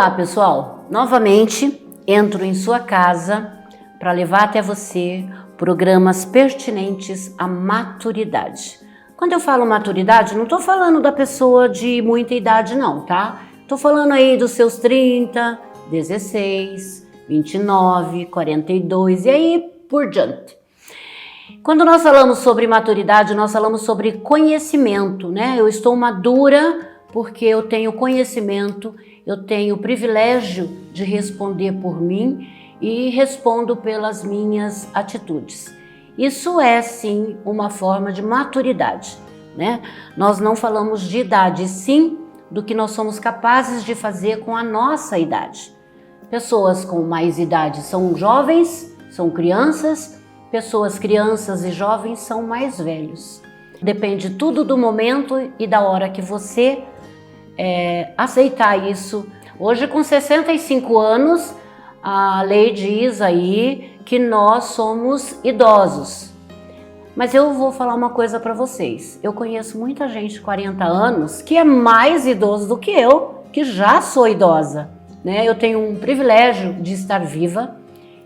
Olá, pessoal! Novamente entro em sua casa para levar até você programas pertinentes à maturidade. Quando eu falo maturidade, não estou falando da pessoa de muita idade não, tá? Estou falando aí dos seus 30, 16, 29, 42 e aí por diante. Quando nós falamos sobre maturidade, nós falamos sobre conhecimento, né? Eu estou madura porque eu tenho conhecimento, eu tenho o privilégio de responder por mim e respondo pelas minhas atitudes. Isso é sim uma forma de maturidade, né? Nós não falamos de idade, sim do que nós somos capazes de fazer com a nossa idade. Pessoas com mais idade são jovens, são crianças, pessoas crianças e jovens são mais velhos. Depende tudo do momento e da hora que você aceitar isso. Hoje, com 65 anos, a lei diz aí que nós somos idosos. Mas eu vou falar uma coisa para vocês. Eu conheço muita gente de 40 anos que é mais idoso do que eu, que já sou idosa, né? Eu tenho um privilégio de estar viva.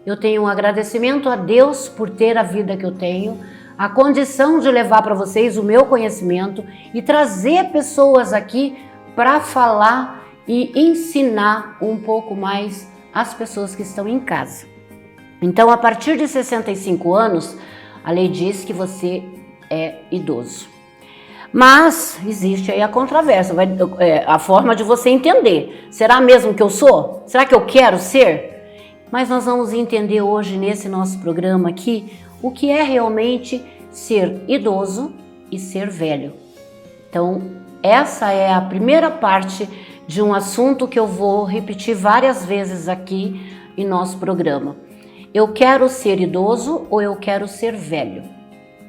Eu tenho um agradecimento a Deus por ter a vida que eu tenho, a condição de levar para vocês o meu conhecimento e trazer pessoas aqui para falar e ensinar um pouco mais as pessoas que estão em casa. Então, a partir de 65 anos, a lei diz que você é idoso. Mas existe aí a controvérsia, a forma de você entender. Será mesmo que eu sou? Será que eu quero ser? Mas nós vamos entender hoje nesse nosso programa aqui o que é realmente ser idoso e ser velho. Então, essa é a primeira parte de um assunto que eu vou repetir várias vezes aqui em nosso programa. Eu quero ser idoso ou eu quero ser velho?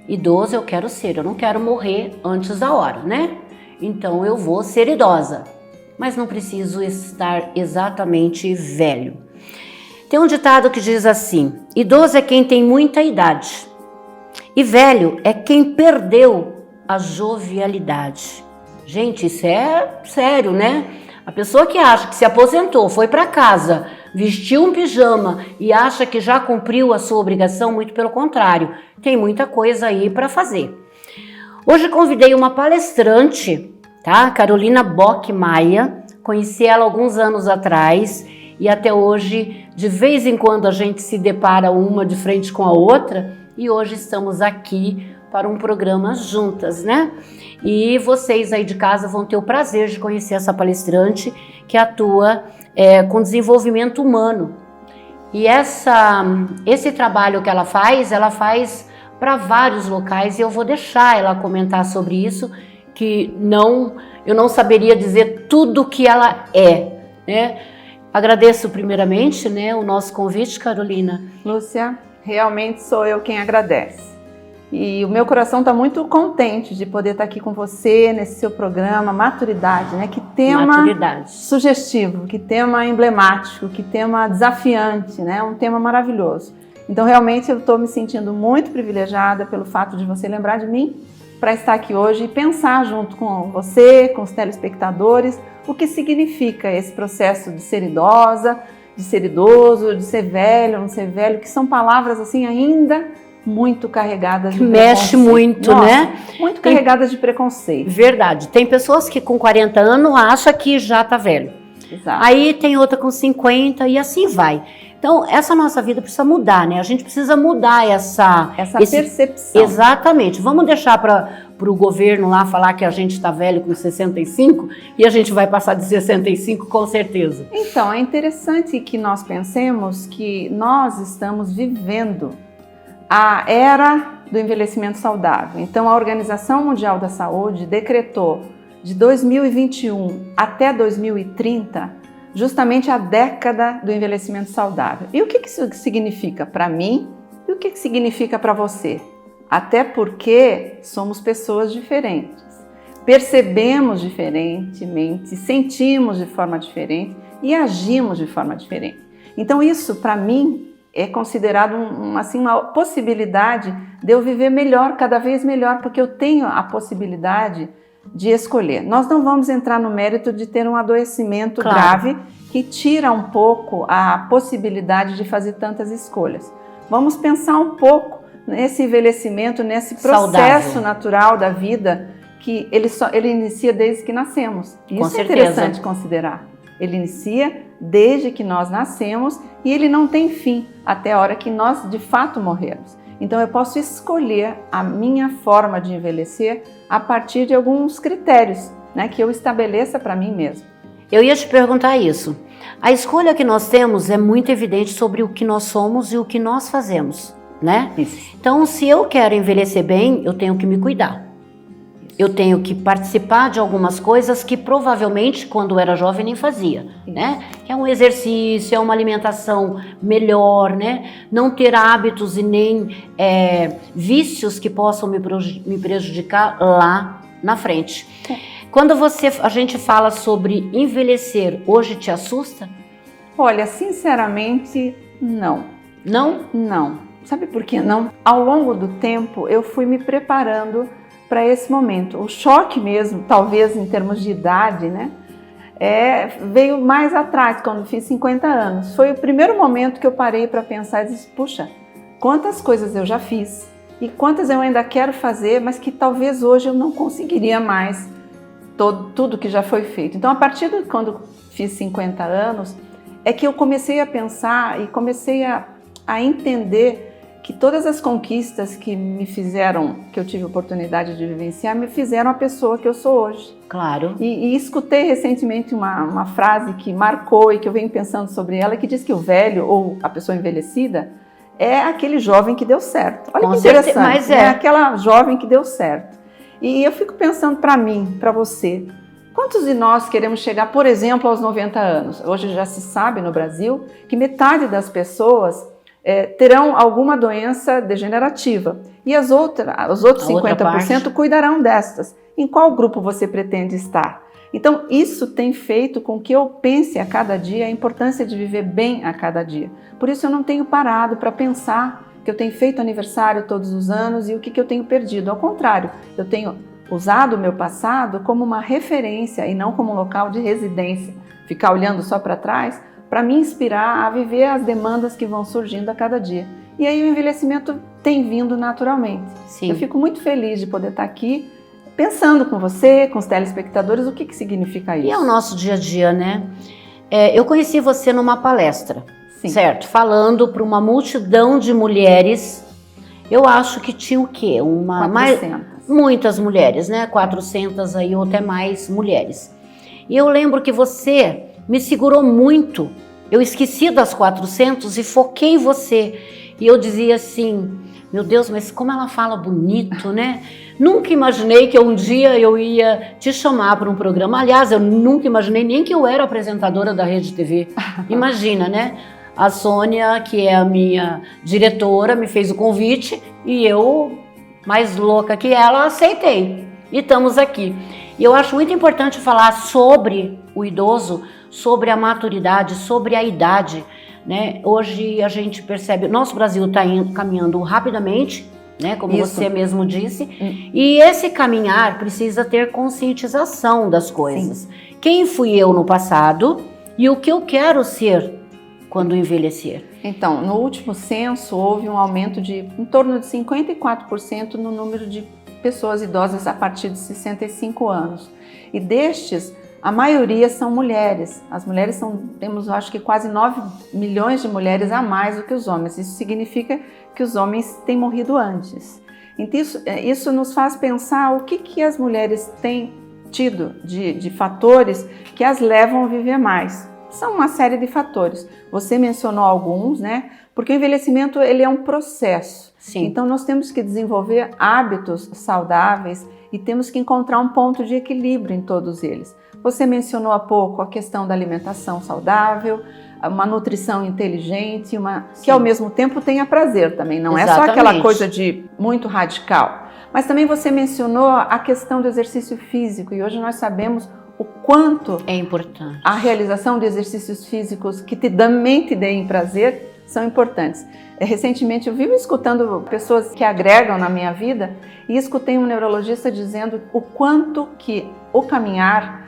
Idoso eu quero ser, eu não quero morrer antes da hora, né? Então eu vou ser idosa, mas não preciso estar exatamente velho. Tem um ditado que diz assim: idoso é quem tem muita idade e velho é quem perdeu a jovialidade. Gente, isso é sério, né? A pessoa que acha que se aposentou, foi para casa, vestiu um pijama e acha que já cumpriu a sua obrigação, muito pelo contrário, tem muita coisa aí para fazer. Hoje convidei uma palestrante, tá? Carolina Bock Maia, conheci ela alguns anos atrás e até hoje, de vez em quando a gente se depara uma de frente com a outra e hoje estamos aqui para um programa juntas, né? E vocês aí de casa vão ter o prazer de conhecer essa palestrante que atua com desenvolvimento humano. E esse trabalho que ela faz para vários locais e eu vou deixar ela comentar sobre isso, que eu não saberia dizer tudo o que ela é, né? Agradeço primeiramente, né, o nosso convite, Carolina. Lúcia, realmente sou eu quem agradece. E o meu coração está muito contente de poder estar aqui com você nesse seu programa Maturidade, né? Que tema sugestivo, que tema emblemático, que tema desafiante, né? Um tema maravilhoso. Então realmente eu estou me sentindo muito privilegiada pelo fato de você lembrar de mim para estar aqui hoje e pensar junto com você, com os telespectadores, o que significa esse processo de ser idosa, de ser idoso, de ser velho, não ser velho, que são palavras assim ainda muito carregadas de preconceito. Mexe muito, nossa, né? Muito carregadas de preconceito. Verdade. Tem pessoas que com 40 anos acham que já tá velho. Exato. Aí tem outra com 50 e assim vai. Então, essa nossa vida precisa mudar, né? A gente precisa mudar essa percepção. Exatamente. Vamos deixar para o governo lá falar que a gente está velho com 65 e a gente vai passar de 65 com certeza. Então, é interessante que nós pensemos que nós estamos vivendo a era do envelhecimento saudável. Então, a Organização Mundial da Saúde decretou de 2021 até 2030 justamente a década do envelhecimento saudável. E o que isso significa para mim e o que significa para você? Até porque somos pessoas diferentes, percebemos diferentemente, sentimos de forma diferente e agimos de forma diferente. Então, isso para mim é considerado uma possibilidade de eu viver melhor, cada vez melhor, porque eu tenho a possibilidade de escolher. Nós não vamos entrar no mérito de ter um adoecimento grave, que que tira um pouco a possibilidade de fazer tantas escolhas. Vamos pensar um pouco nesse envelhecimento, nesse processo natural da vida, que ele inicia desde que nascemos. Isso é interessante considerar. Ele inicia desde que nós nascemos e ele não tem fim até a hora que nós de fato morrermos. Então eu posso escolher a minha forma de envelhecer a partir de alguns critérios, né, que eu estabeleça para mim mesmo. Eu ia te perguntar isso. A escolha que nós temos é muito evidente sobre o que nós somos e o que nós fazemos, né? Isso. Então, se eu quero envelhecer bem, eu tenho que me cuidar. Eu tenho que participar de algumas coisas que provavelmente, quando eu era jovem, nem fazia, né? É um exercício, é uma alimentação melhor, né? Não ter hábitos e nem vícios que possam me prejudicar lá na frente. Quando a gente fala sobre envelhecer, hoje te assusta? Olha, sinceramente, não. Não? Não. Sabe por que não? Ao longo do tempo, eu fui me preparando para esse momento. O choque mesmo, talvez em termos de idade, né, veio mais atrás, quando fiz 50 anos. Foi o primeiro momento que eu parei para pensar e disse, puxa, quantas coisas eu já fiz e quantas eu ainda quero fazer, mas que talvez hoje eu não conseguiria mais tudo que já foi feito. Então, a partir de quando fiz 50 anos, é que eu comecei a pensar e comecei a entender que todas as conquistas que me fizeram, que eu tive oportunidade de vivenciar, me fizeram a pessoa que eu sou hoje. Claro. E escutei recentemente uma frase que marcou e que eu venho pensando sobre ela, que diz que o velho ou a pessoa envelhecida é aquele jovem que deu certo. Olha que interessante, mas é aquela jovem que deu certo. E eu fico pensando para mim, para você, quantos de nós queremos chegar, por exemplo, aos 90 anos? Hoje já se sabe no Brasil que metade das pessoas terão alguma doença degenerativa e os outros 50% cuidarão destas. Em qual grupo você pretende estar? Então, isso tem feito com que eu pense a cada dia a importância de viver bem a cada dia. Por isso eu não tenho parado para pensar que eu tenho feito aniversário todos os anos e o que eu tenho perdido. Ao contrário, eu tenho usado o meu passado como uma referência e não como um local de residência. Ficar olhando só para trás para me inspirar a viver as demandas que vão surgindo a cada dia. E aí o envelhecimento tem vindo naturalmente. Sim. Eu fico muito feliz de poder estar aqui pensando com você, com os telespectadores, o que significa isso. E é o nosso dia a dia, né? Eu conheci você numa palestra, sim, certo? Falando para uma multidão de mulheres. Eu acho que tinha o quê? 400. Muitas mulheres, né? 400 aí ou até mais mulheres. E eu lembro que você me segurou muito. Eu esqueci das 400 e foquei em você. E eu dizia assim, meu Deus, mas como ela fala bonito, né? Nunca imaginei que um dia eu ia te chamar para um programa. Aliás, eu nunca imaginei nem que eu era apresentadora da Rede TV. Imagina, né? A Sônia, que é a minha diretora, me fez o convite e eu, mais louca que ela, aceitei. E estamos aqui. E eu acho muito importante falar sobre o idoso, sobre a maturidade, sobre a idade, né? Hoje a gente percebe, nosso Brasil está caminhando rapidamente, né? Como Isso. você mesmo disse, e esse caminhar precisa ter conscientização das coisas. Sim. Quem fui eu no passado e o que eu quero ser quando envelhecer? Então, no último censo houve um aumento de em torno de 54% no número de pessoas idosas a partir de 65 anos. E destes, a maioria são mulheres. As mulheres temos acho que quase 9 milhões de mulheres a mais do que os homens. Isso significa que os homens têm morrido antes. Então isso nos faz pensar o que as mulheres têm tido de fatores que as levam a viver mais. São uma série de fatores. Você mencionou alguns, né? Porque o envelhecimento ele é um processo. Sim. Então nós temos que desenvolver hábitos saudáveis e temos que encontrar um ponto de equilíbrio em todos eles. Você mencionou há pouco a questão da alimentação saudável, uma nutrição inteligente, que ao mesmo tempo tenha prazer também, não é só aquela coisa de muito radical. Mas também você mencionou a questão do exercício físico e hoje nós sabemos o quanto é importante. A realização de exercícios físicos que também te deem prazer são importantes. Recentemente eu vivo escutando pessoas que agregam na minha vida e escutei um neurologista dizendo o quanto que o caminhar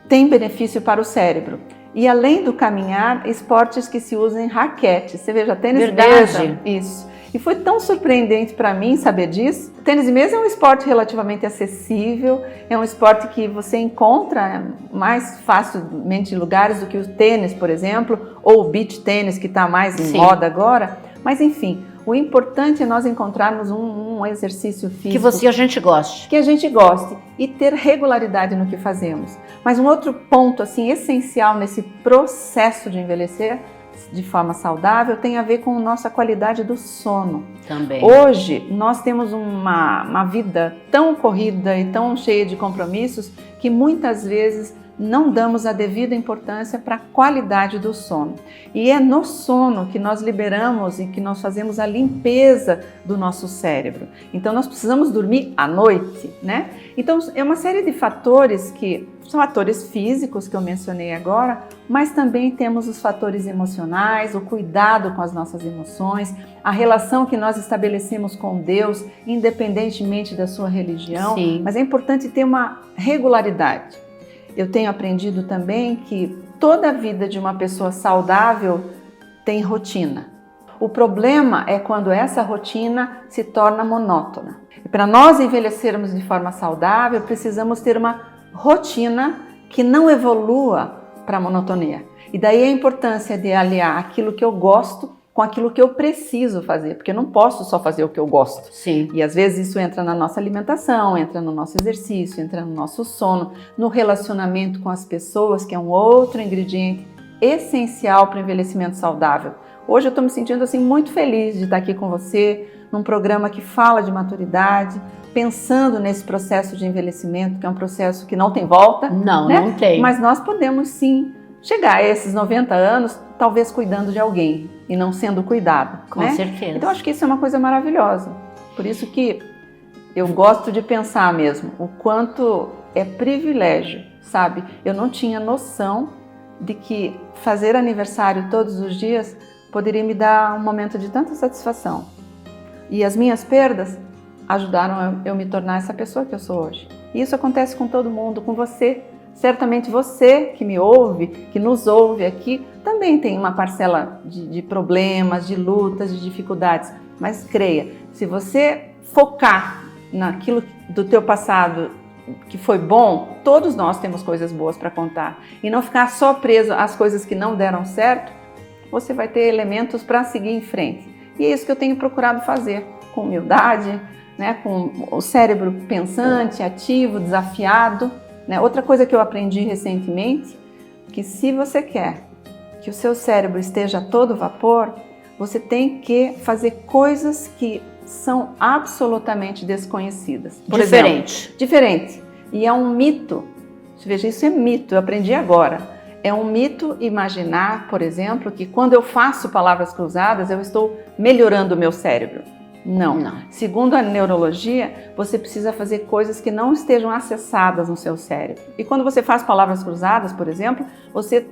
tem benefício para o cérebro. E além do caminhar, esportes que se usam em raquete. Você veja, tênis de Verdade. mesa. Isso. E foi tão surpreendente para mim saber disso. O tênis de mesa é um esporte relativamente acessível, é um esporte que você encontra mais facilmente em lugares do que o tênis, por exemplo, ou o beach tênis, que está mais em moda agora. Mas enfim, o importante é nós encontrarmos um exercício físico Que a gente goste. Que a gente goste e ter regularidade no que fazemos. Mas um outro ponto assim essencial nesse processo de envelhecer de forma saudável tem a ver com a nossa qualidade do sono. Também. Hoje nós temos uma vida tão corrida e tão cheia de compromissos que muitas vezes não damos a devida importância para a qualidade do sono. E é no sono que nós liberamos e que nós fazemos a limpeza do nosso cérebro. Então nós precisamos dormir à noite, né? Então é uma série de fatores que são fatores físicos que eu mencionei agora, mas também temos os fatores emocionais, o cuidado com as nossas emoções, a relação que nós estabelecemos com Deus, independentemente da sua religião. Sim. Mas é importante ter uma regularidade. Eu tenho aprendido também que toda a vida de uma pessoa saudável tem rotina. O problema é quando essa rotina se torna monótona. E para nós envelhecermos de forma saudável, precisamos ter uma rotina que não evolua para a monotonia. E daí a importância de aliar aquilo que eu gosto com aquilo que eu preciso fazer, porque eu não posso só fazer o que eu gosto. Sim. E às vezes isso entra na nossa alimentação, entra no nosso exercício, entra no nosso sono, no relacionamento com as pessoas, que é um outro ingrediente essencial para o envelhecimento saudável. Hoje eu estou me sentindo assim muito feliz de estar aqui com você, num programa que fala de maturidade, pensando nesse processo de envelhecimento, que é um processo que não tem volta. Não, né? não tem. Mas nós podemos sim chegar a esses 90 anos, talvez cuidando de alguém e não sendo cuidado. Com né? certeza. Então acho que isso é uma coisa maravilhosa. Por isso que eu gosto de pensar mesmo o quanto é privilégio, sabe? Eu não tinha noção de que fazer aniversário todos os dias poderia me dar um momento de tanta satisfação. E as minhas perdas ajudaram eu me tornar essa pessoa que eu sou hoje. E isso acontece com todo mundo, com você. Certamente você que me ouve, que nos ouve aqui, também tem uma parcela de problemas, de lutas, de dificuldades. Mas creia, se você focar naquilo do teu passado que foi bom, todos nós temos coisas boas para contar. E não ficar só preso às coisas que não deram certo, você vai ter elementos para seguir em frente. E é isso que eu tenho procurado fazer, com humildade, né, com o cérebro pensante, ativo, desafiado. Outra coisa que eu aprendi recentemente, que se você quer que o seu cérebro esteja a todo vapor, você tem que fazer coisas que são absolutamente desconhecidas. Por exemplo, diferente. E é um mito, veja, isso é mito, eu aprendi agora. É um mito imaginar, por exemplo, que quando eu faço palavras cruzadas, eu estou melhorando o meu cérebro. Não. Segundo a neurologia, você precisa fazer coisas que não estejam acessadas no seu cérebro. E quando você faz palavras cruzadas, por exemplo, você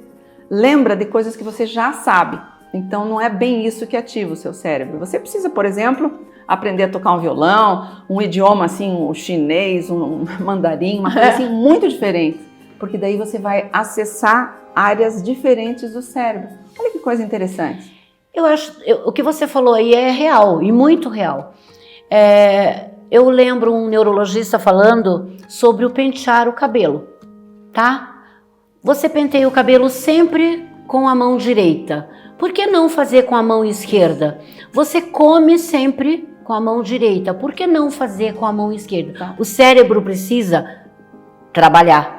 lembra de coisas que você já sabe. Então não é bem isso que ativa o seu cérebro. Você precisa, por exemplo, aprender a tocar um violão, um idioma assim, o chinês, um mandarim, uma coisa assim muito diferente. Porque daí você vai acessar áreas diferentes do cérebro. Olha que coisa interessante. Eu acho, o que você falou aí é real, e muito real. Eu lembro um neurologista falando sobre o pentear o cabelo, tá? Você penteia o cabelo sempre com a mão direita. Por que não fazer com a mão esquerda? Você come sempre com a mão direita. Por que não fazer com a mão esquerda? Tá. O cérebro precisa trabalhar.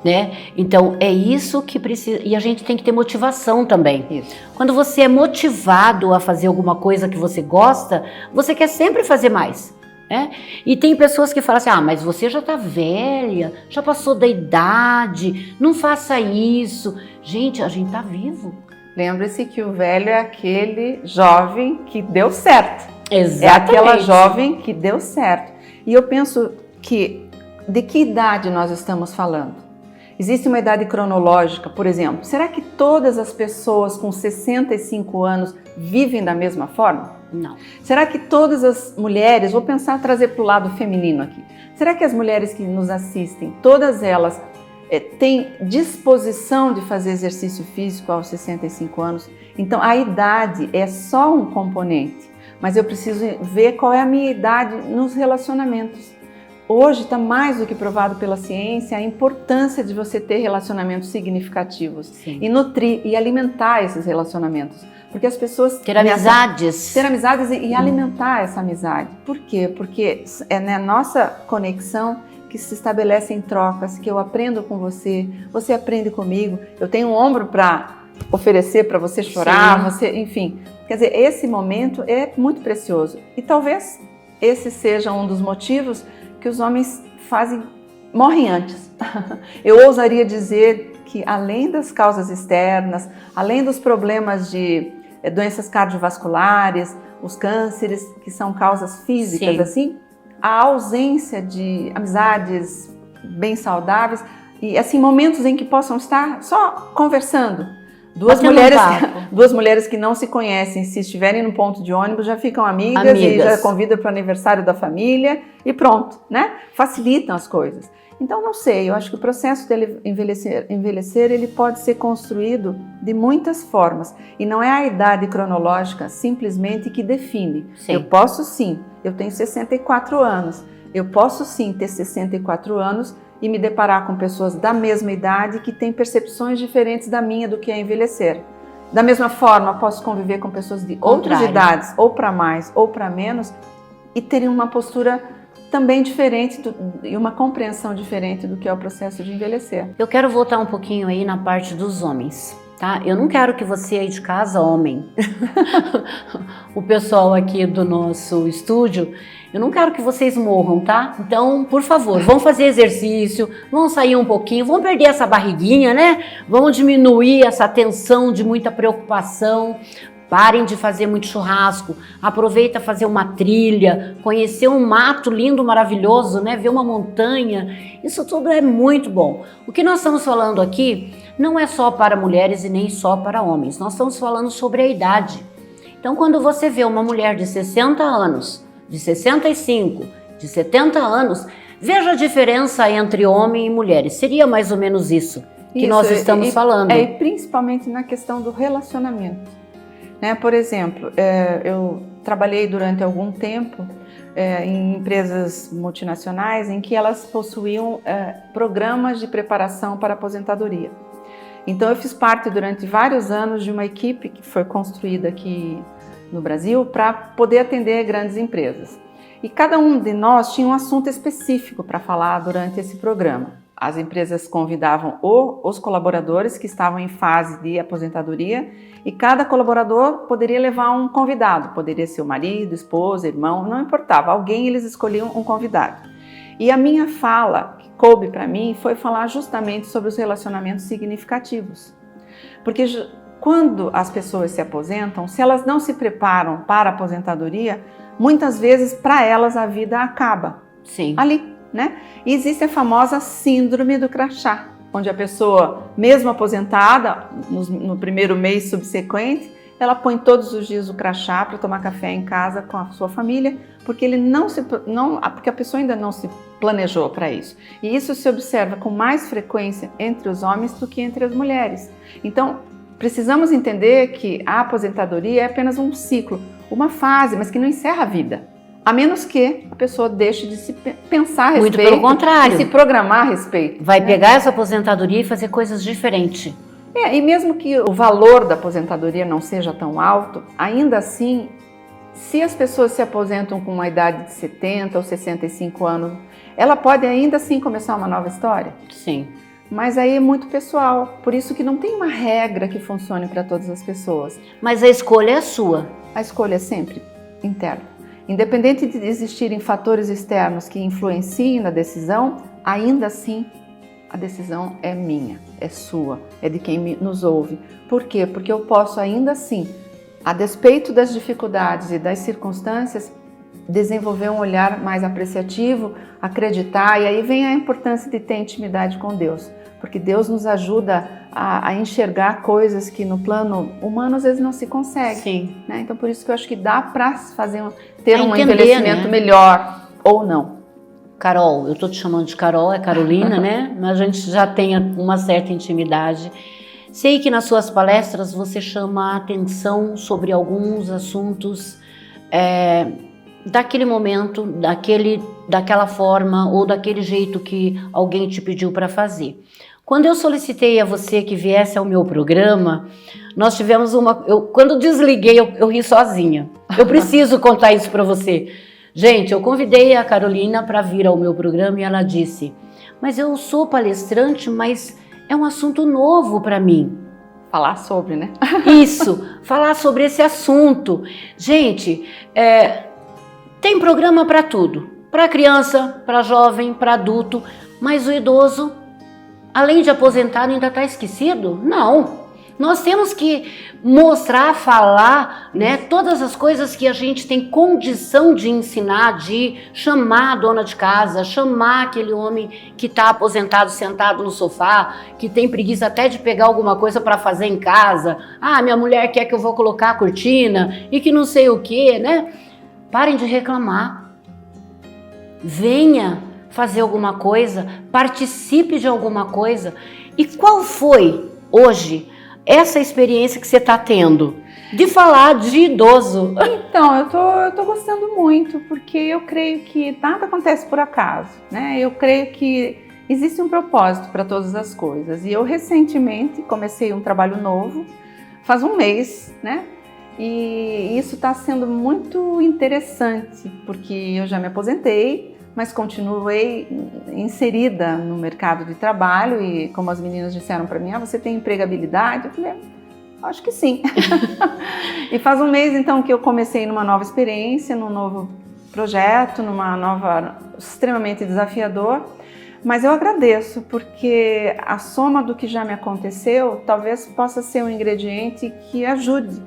Né? Então é isso que precisa, e a gente tem que ter motivação também. Isso. Quando você é motivado a fazer alguma coisa que você gosta, você quer sempre fazer mais, né? E tem pessoas que falam assim, mas você já tá velha, já passou da idade, não faça isso. Gente, a gente tá vivo. Lembre-se que o velho é aquele jovem que deu certo. Exatamente. É aquela jovem que deu certo. E eu penso que, de que idade nós estamos falando? Existe uma idade cronológica, por exemplo. Será que todas as pessoas com 65 anos vivem da mesma forma? Não. Será que todas as mulheres, trazer para o lado feminino aqui, será que as mulheres que nos assistem, todas elas tem disposição de fazer exercício físico aos 65 anos. Então, a idade é só um componente, mas eu preciso ver qual é a minha idade nos relacionamentos. Hoje está mais do que provado pela ciência a importância de você ter relacionamentos significativos. Sim. E nutrir e alimentar esses relacionamentos. Porque as pessoas... Ter amizades. Ter amizades e alimentar essa amizade. Por quê? Porque é na nossa conexão que se estabelecem trocas, que eu aprendo com você, você aprende comigo, eu tenho um ombro para oferecer para você chorar, você, enfim. Quer dizer, esse momento é muito precioso. E talvez esse seja um dos motivos que os homens morrem antes. Eu ousaria dizer que além das causas externas, além dos problemas de doenças cardiovasculares, os cânceres, que são causas físicas, Sim. assim, a ausência de amizades bem saudáveis e assim momentos em que possam estar só conversando. Duas mulheres que não se conhecem, se estiverem no ponto de ônibus, já ficam amigas. E já convidam para o aniversário da família e pronto, né? Facilitam as coisas. Então, não sei, eu acho que o processo de envelhecer ele pode ser construído de muitas formas. E não é a idade cronológica simplesmente que define. Sim. Eu posso sim, eu tenho 64 anos, eu posso sim ter 64 anos e me deparar com pessoas da mesma idade que têm percepções diferentes da minha do que é envelhecer. Da mesma forma, posso conviver com pessoas de outras idades, ou para mais ou para menos, e terem uma postura também diferente e uma compreensão diferente do que é o processo de envelhecer. Eu quero voltar um pouquinho aí na parte dos homens, tá? Eu não quero que você aí de casa, homem, o pessoal aqui do nosso estúdio, eu não quero que vocês morram, tá? Então, por favor, vão fazer exercício, vão sair um pouquinho, vão perder essa barriguinha, né? Vão diminuir essa tensão de muita preocupação. Parem de fazer muito churrasco, aproveita fazer uma trilha, conhecer um mato lindo, maravilhoso, né? Ver uma montanha, isso tudo é muito bom. O que nós estamos falando aqui não é só para mulheres e nem só para homens, nós estamos falando sobre a idade. Então, quando você vê uma mulher de 60 anos, de 65, de 70 anos, veja a diferença entre homem e mulheres. Seria mais ou menos isso que nós estamos falando. E principalmente na questão do relacionamento. Né? Por exemplo, eu trabalhei durante algum tempo em empresas multinacionais em que elas possuíam programas de preparação para aposentadoria. Então eu fiz parte durante vários anos de uma equipe que foi construída aqui no Brasil para poder atender grandes empresas. E cada um de nós tinha um assunto específico para falar durante esse programa. As empresas convidavam os colaboradores que estavam em fase de aposentadoria e cada colaborador poderia levar um convidado, poderia ser o marido, esposa, irmão, não importava, alguém eles escolhiam um convidado. E a minha fala, que coube para mim, foi falar justamente sobre os relacionamentos significativos. Porque quando as pessoas se aposentam, se elas não se preparam para a aposentadoria, muitas vezes para elas a vida acaba. Sim. Ali, né? E existe a famosa síndrome do crachá, onde a pessoa, mesmo aposentada, no primeiro mês subsequente, ela põe todos os dias o crachá para tomar café em casa com a sua família, porque porque a pessoa ainda não se planejou para isso. E isso se observa com mais frequência entre os homens do que entre as mulheres. Então, precisamos entender que a aposentadoria é apenas um ciclo, uma fase, mas que não encerra a vida. A menos que a pessoa deixe de se pensar a respeito. Muito pelo contrário. E se programar a respeito. Vai pegar essa aposentadoria e fazer coisas diferentes. E mesmo que o valor da aposentadoria não seja tão alto, ainda assim, se as pessoas se aposentam com uma idade de 70 ou 65 anos, ela pode ainda assim começar uma nova história? Sim. Mas aí é muito pessoal, por isso que não tem uma regra que funcione para todas as pessoas. Mas a escolha é sua. A escolha é sempre interna. Independente de existirem fatores externos que influenciem na decisão, ainda assim a decisão é minha, é sua, é de quem nos ouve. Por quê? Porque eu posso ainda assim, a despeito das dificuldades e das circunstâncias, desenvolver um olhar mais apreciativo, acreditar, e aí vem a importância de ter intimidade com Deus, porque Deus nos ajuda a enxergar coisas que no plano humano às vezes não se consegue. Sim. Né? Então por isso que eu acho que dá para ter um entender, envelhecimento melhor ou não. Carol, eu tô te chamando de Carol, é Carolina, né? Mas a gente já tem uma certa intimidade. Sei que nas suas palestras você chama a atenção sobre alguns assuntos daquele momento, daquela forma ou daquele jeito que alguém te pediu para fazer. Quando eu solicitei a você que viesse ao meu programa, nós tivemos quando desliguei, eu ri sozinha. Eu preciso contar isso para você. Gente, eu convidei a Carolina para vir ao meu programa e ela disse: mas eu sou palestrante, mas é um assunto novo para mim. Falar sobre, né? Isso, falar sobre esse assunto. Gente, tem programa para tudo. Para criança, para jovem, para adulto. Mas o idoso, além de aposentado, ainda está esquecido? Não. Nós temos que mostrar, falar, né, todas as coisas que a gente tem condição de ensinar, de chamar a dona de casa, chamar aquele homem que está aposentado, sentado no sofá, que tem preguiça até de pegar alguma coisa para fazer em casa. Ah, minha mulher quer que eu vou colocar a cortina e que não sei o que, né? Parem de reclamar. Venha fazer alguma coisa, participe de alguma coisa. E qual foi hoje essa experiência que você está tendo de falar de idoso? Então, eu tô gostando muito, porque eu creio que nada acontece por acaso, né? Eu creio que existe um propósito para todas as coisas. E eu recentemente comecei um trabalho novo, faz um mês, né? E isso está sendo muito interessante, porque eu já me aposentei, mas continuei inserida no mercado de trabalho e como as meninas disseram para mim, você tem empregabilidade? Eu falei, acho que sim. E faz um mês então que eu comecei numa nova experiência, num novo projeto, extremamente desafiador, mas eu agradeço porque a soma do que já me aconteceu talvez possa ser um ingrediente que ajude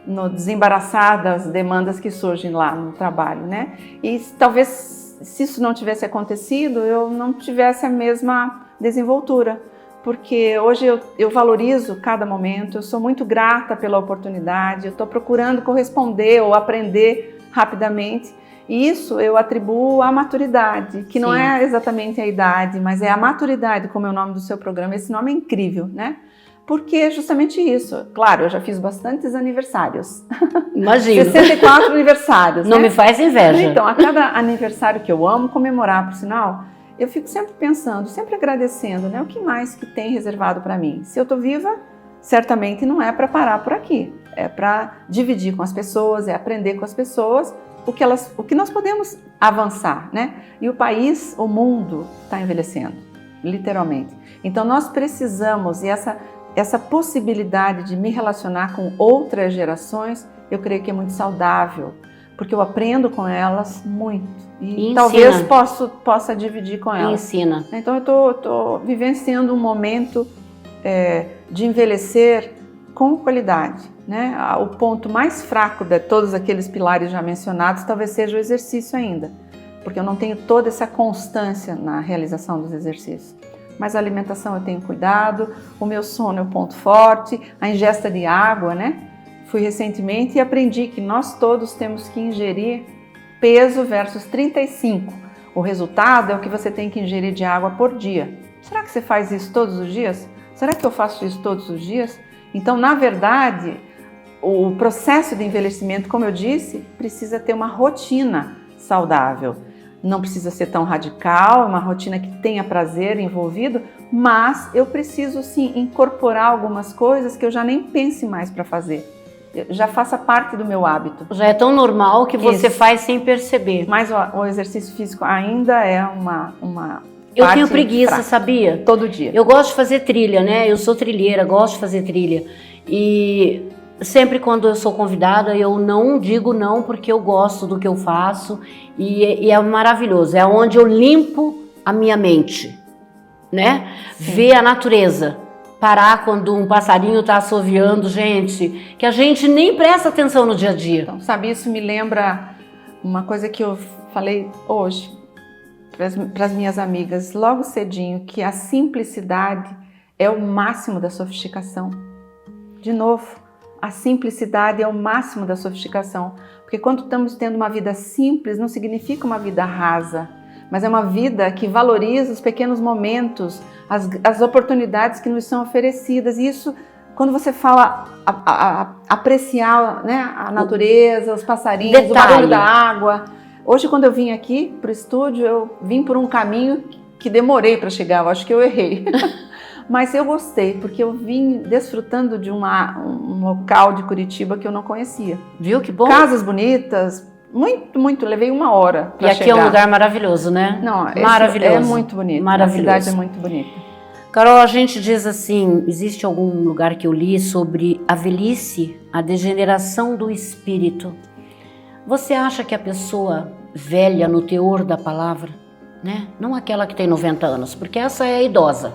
no desembaraçar das demandas que surgem lá no trabalho, né? E talvez se isso não tivesse acontecido, eu não tivesse a mesma desenvoltura, porque hoje eu valorizo cada momento, eu sou muito grata pela oportunidade, eu estou procurando corresponder ou aprender rapidamente, e isso eu atribuo à maturidade, que não é exatamente a idade, mas é a maturidade, como é o nome do seu programa. Esse nome é incrível, né? Porque é justamente isso. Claro, eu já fiz bastantes aniversários. Imagino. 64 aniversários. Não né? me faz inveja. Então, a cada aniversário que eu amo comemorar, por sinal, eu fico sempre pensando, sempre agradecendo, né? O que mais que tem reservado para mim? Se eu estou viva, certamente não é para parar por aqui. É para dividir com as pessoas, é aprender com as pessoas o que nós podemos avançar, né? E o país, o mundo está envelhecendo, literalmente. Então, nós precisamos, e essa possibilidade de me relacionar com outras gerações, eu creio que é muito saudável, porque eu aprendo com elas muito e talvez possa dividir com elas. Ensina. Então eu estou vivenciando um momento de envelhecer com qualidade, né? O ponto mais fraco de todos aqueles pilares já mencionados talvez seja o exercício ainda, porque eu não tenho toda essa constância na realização dos exercícios. Mas a alimentação eu tenho cuidado, o meu sono é o ponto forte, a ingesta de água, né? Fui recentemente e aprendi que nós todos temos que ingerir peso versus 35. O resultado é o que você tem que ingerir de água por dia. Será que você faz isso todos os dias? Será que eu faço isso todos os dias? Então, na verdade, o processo de envelhecimento, como eu disse, precisa ter uma rotina saudável. Não precisa ser tão radical, uma rotina que tenha prazer envolvido, mas eu preciso sim incorporar algumas coisas que eu já nem pense mais para fazer. Já faça parte do meu hábito. Já é tão normal que você faz sem perceber. Mas o exercício físico ainda é uma eu tenho preguiça, fraca. Sabia? Todo dia. Eu gosto de fazer trilha, né? Eu sou trilheira, gosto de fazer trilha. E sempre quando eu sou convidada, eu não digo não, porque eu gosto do que eu faço e é maravilhoso. É onde eu limpo a minha mente, né? Sim. Ver a natureza. Parar quando um passarinho está assoviando, gente, que a gente nem presta atenção no dia a dia. Então, sabe, isso me lembra uma coisa que eu falei hoje para as minhas amigas, logo cedinho, que a simplicidade é o máximo da sofisticação. De novo, a simplicidade é o máximo da sofisticação, porque quando estamos tendo uma vida simples, não significa uma vida rasa, mas é uma vida que valoriza os pequenos momentos, as oportunidades que nos são oferecidas. E isso, quando você fala apreciar, né, a natureza, os passarinhos, o barulho da água. Hoje, quando eu vim aqui para o estúdio, eu vim por um caminho que demorei para chegar, eu acho que eu errei. Mas eu gostei, porque eu vim desfrutando de um local de Curitiba que eu não conhecia. Viu que bom? Casas bonitas, muito, levei 1 hora para chegar. E aqui é um lugar maravilhoso, né? Não, maravilhoso. É muito bonito, maravilhoso. A cidade é muito bonita. Carol, a gente diz assim, existe algum lugar que eu li sobre a velhice, a degeneração do espírito. Você acha que a pessoa velha no teor da palavra, né? Não aquela que tem 90 anos, porque essa é a idosa.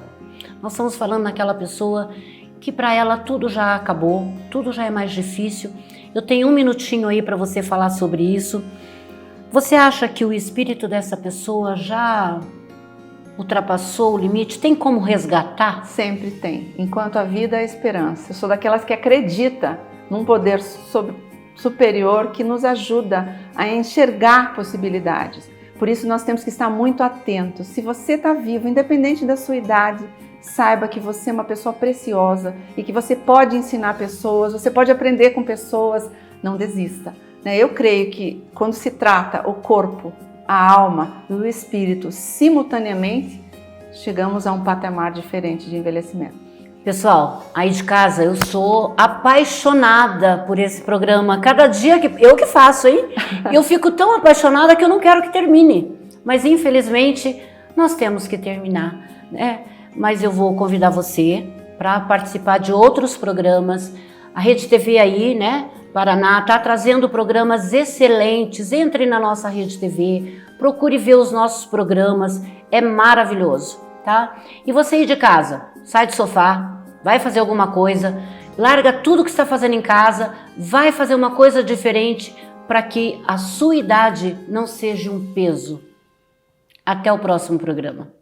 Nós estamos falando naquela pessoa que para ela tudo já acabou, tudo já é mais difícil. Eu tenho 1 minutinho aí para você falar sobre isso. Você acha que o espírito dessa pessoa já ultrapassou o limite? Tem como resgatar? Sempre tem. Enquanto a vida é a esperança. Eu sou daquelas que acredita num poder superior que nos ajuda a enxergar possibilidades. Por isso nós temos que estar muito atentos. Se você está vivo, independente da sua idade, saiba que você é uma pessoa preciosa e que você pode ensinar pessoas, você pode aprender com pessoas. Não desista. Eu creio que quando se trata o corpo, a alma e o espírito simultaneamente, chegamos a um patamar diferente de envelhecimento. Pessoal, aí de casa, eu sou apaixonada por esse programa. Cada dia que eu que faço, hein? Eu fico tão apaixonada que eu não quero que termine. Mas infelizmente nós temos que terminar, né? Mas eu vou convidar você para participar de outros programas. A Rede TV aí, né, Paraná, está trazendo programas excelentes. Entre na nossa Rede TV, procure ver os nossos programas, é maravilhoso, tá? E você aí de casa, sai do sofá, vai fazer alguma coisa, larga tudo que está fazendo em casa, vai fazer uma coisa diferente para que a sua idade não seja um peso. Até o próximo programa.